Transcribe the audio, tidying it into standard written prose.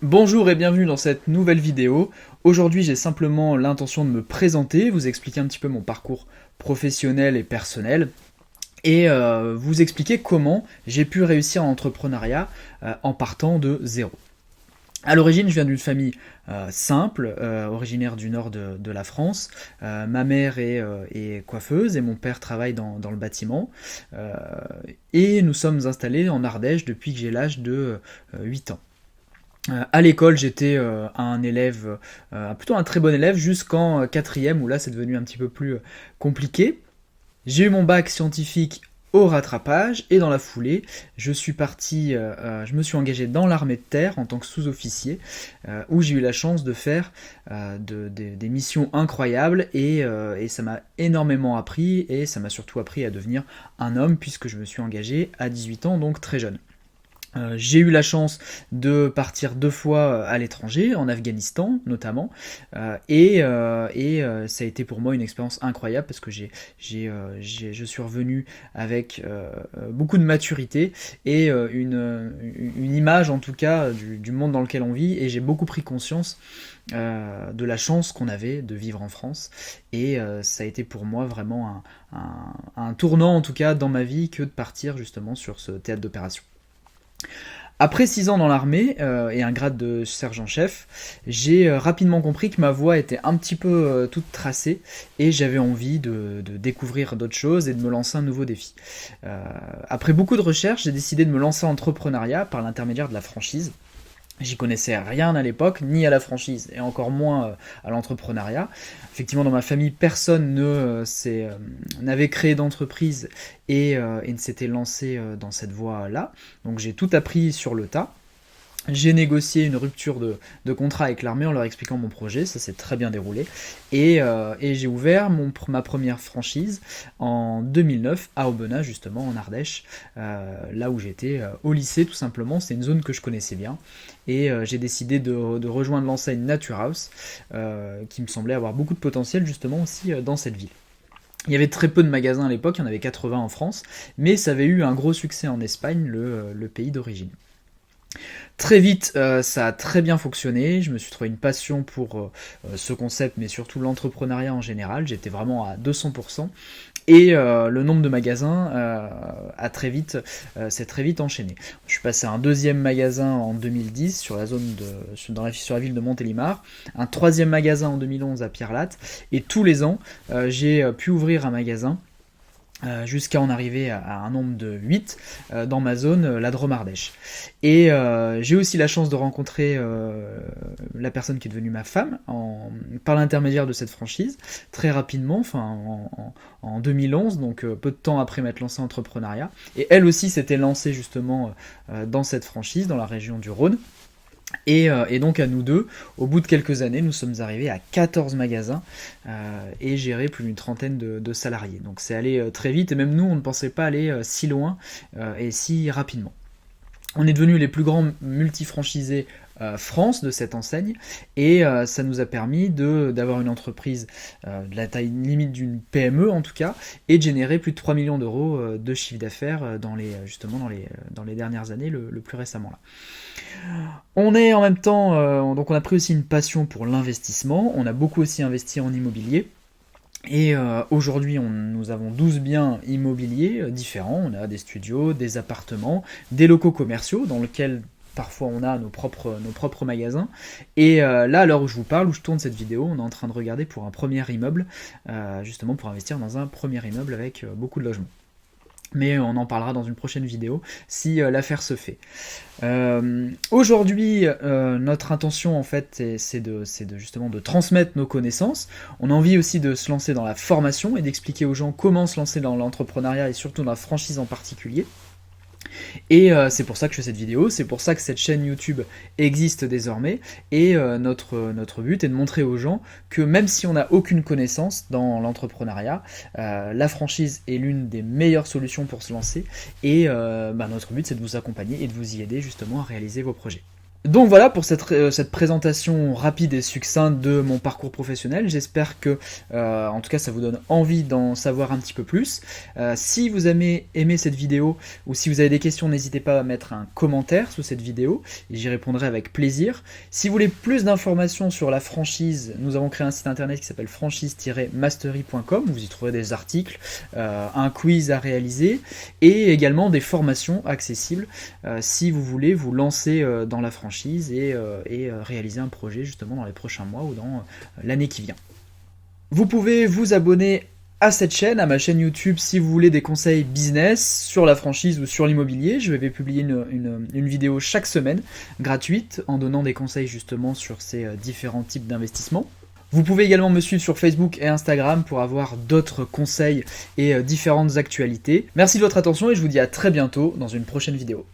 Bonjour et bienvenue dans cette nouvelle vidéo. Aujourd'hui j'ai simplement l'intention de me présenter, vous expliquer un petit peu mon parcours professionnel et personnel et vous expliquer comment j'ai pu réussir en entrepreneuriat en partant de zéro. À l'origine, je viens d'une famille simple, originaire du nord de la France. Ma mère est coiffeuse et mon père travaille dans le bâtiment. Et nous sommes installés en Ardèche depuis que j'ai l'âge de 8 ans. À l'école, j'étais un élève, plutôt un très bon élève, jusqu'en quatrième, où là c'est devenu un petit peu plus compliqué. J'ai eu mon bac scientifique au rattrapage, et dans la foulée, je me suis engagé dans l'armée de terre en tant que sous-officier, où j'ai eu la chance de faire des missions incroyables, et ça m'a énormément appris, et ça m'a surtout appris à devenir un homme, puisque je me suis engagé à 18 ans, donc très jeune. J'ai eu la chance de partir 2 fois à l'étranger, en Afghanistan notamment, ça a été pour moi une expérience incroyable parce que je suis revenu avec beaucoup de maturité et une image en tout cas du monde dans lequel on vit, et j'ai beaucoup pris conscience de la chance qu'on avait de vivre en France, et ça a été pour moi vraiment un tournant en tout cas dans ma vie que de partir justement sur ce théâtre d'opération. Après 6 ans dans l'armée et un grade de sergent-chef, j'ai rapidement compris que ma voie était un petit peu toute tracée, et j'avais envie de découvrir d'autres choses et de me lancer un nouveau défi. Après beaucoup de recherches, j'ai décidé de me lancer en entrepreneuriat par l'intermédiaire de la franchise. J'y connaissais rien à l'époque, ni à la franchise, et encore moins à l'entrepreneuriat. Effectivement, dans ma famille, personne n'avait créé d'entreprise et ne s'était lancé dans cette voie-là. Donc j'ai tout appris sur le tas. J'ai négocié une rupture de contrat avec l'armée en leur expliquant mon projet, ça s'est très bien déroulé, et j'ai ouvert ma première franchise en 2009 à Aubenas, justement en Ardèche, là où j'étais au lycée tout simplement. C'est une zone que je connaissais bien, et j'ai décidé de rejoindre l'enseigne Nature House, qui me semblait avoir beaucoup de potentiel justement aussi dans cette ville. Il y avait très peu de magasins à l'époque, il y en avait 80 en France, mais ça avait eu un gros succès en Espagne, le pays d'origine. Très vite, ça a très bien fonctionné, je me suis trouvé une passion pour ce concept, mais surtout l'entrepreneuriat en général, j'étais vraiment à 200%, et le nombre de magasins s'est très vite enchaîné. Je suis passé à un deuxième magasin en 2010 sur la ville de Montélimar, un troisième magasin en 2011 à Pierre-Latte, et tous les ans, j'ai pu ouvrir un magasin jusqu'à en arriver à un nombre de 8 dans ma zone, la Drôme Ardèche. Et j'ai aussi la chance de rencontrer la personne qui est devenue ma femme par l'intermédiaire de cette franchise, très rapidement, en 2011, donc peu de temps après m'être lancé en entrepreneuriat. Et elle aussi s'était lancée justement dans cette franchise, dans la région du Rhône. Et donc à nous deux, au bout de quelques années, nous sommes arrivés à 14 magasins et gérer plus d'une trentaine de salariés. Donc c'est allé très vite, et même nous, on ne pensait pas aller si loin et si rapidement. On est devenus les plus grands multifranchisés France de cette enseigne, et ça nous a permis d'avoir une entreprise de la taille limite d'une PME en tout cas, et de générer plus de 3 millions d'euros de chiffre d'affaires dans les dernières années, le plus récemment là. On est en même temps, donc on a pris aussi une passion pour l'investissement, on a beaucoup aussi investi en immobilier. Et aujourd'hui, nous avons 12 biens immobiliers différents. On a des studios, des appartements, des locaux commerciaux dans lesquels parfois on a nos propres magasins. Et là, à l'heure où je vous parle, où je tourne cette vidéo, on est en train de regarder pour un premier immeuble, justement pour investir dans un premier immeuble avec beaucoup de logements. Mais on en parlera dans une prochaine vidéo si l'affaire se fait. Aujourd'hui, notre intention en fait, c'est justement de transmettre nos connaissances. On a envie aussi de se lancer dans la formation et d'expliquer aux gens comment se lancer dans l'entrepreneuriat, et surtout dans la franchise en particulier. Et c'est pour ça que je fais cette vidéo, c'est pour ça que cette chaîne YouTube existe désormais, et notre but est de montrer aux gens que même si on n'a aucune connaissance dans l'entrepreneuriat, la franchise est l'une des meilleures solutions pour se lancer, et notre but c'est de vous accompagner et de vous y aider justement à réaliser vos projets. Donc voilà pour cette présentation rapide et succincte de mon parcours professionnel. J'espère que, en tout cas, ça vous donne envie d'en savoir un petit peu plus. Si vous avez aimé cette vidéo ou si vous avez des questions, n'hésitez pas à mettre un commentaire sous cette vidéo et j'y répondrai avec plaisir. Si vous voulez plus d'informations sur la franchise, nous avons créé un site internet qui s'appelle franchise-mastery.com. Vous y trouverez des articles, un quiz à réaliser et également des formations accessibles si vous voulez vous lancer dans la franchise et réaliser un projet justement dans les prochains mois ou dans l'année qui vient. Vous pouvez vous abonner à cette chaîne, à ma chaîne YouTube, si vous voulez des conseils business sur la franchise ou sur l'immobilier. Je vais publier une vidéo chaque semaine, gratuite, en donnant des conseils justement sur ces différents types d'investissements. Vous pouvez également me suivre sur Facebook et Instagram pour avoir d'autres conseils et différentes actualités. Merci de votre attention et je vous dis à très bientôt dans une prochaine vidéo.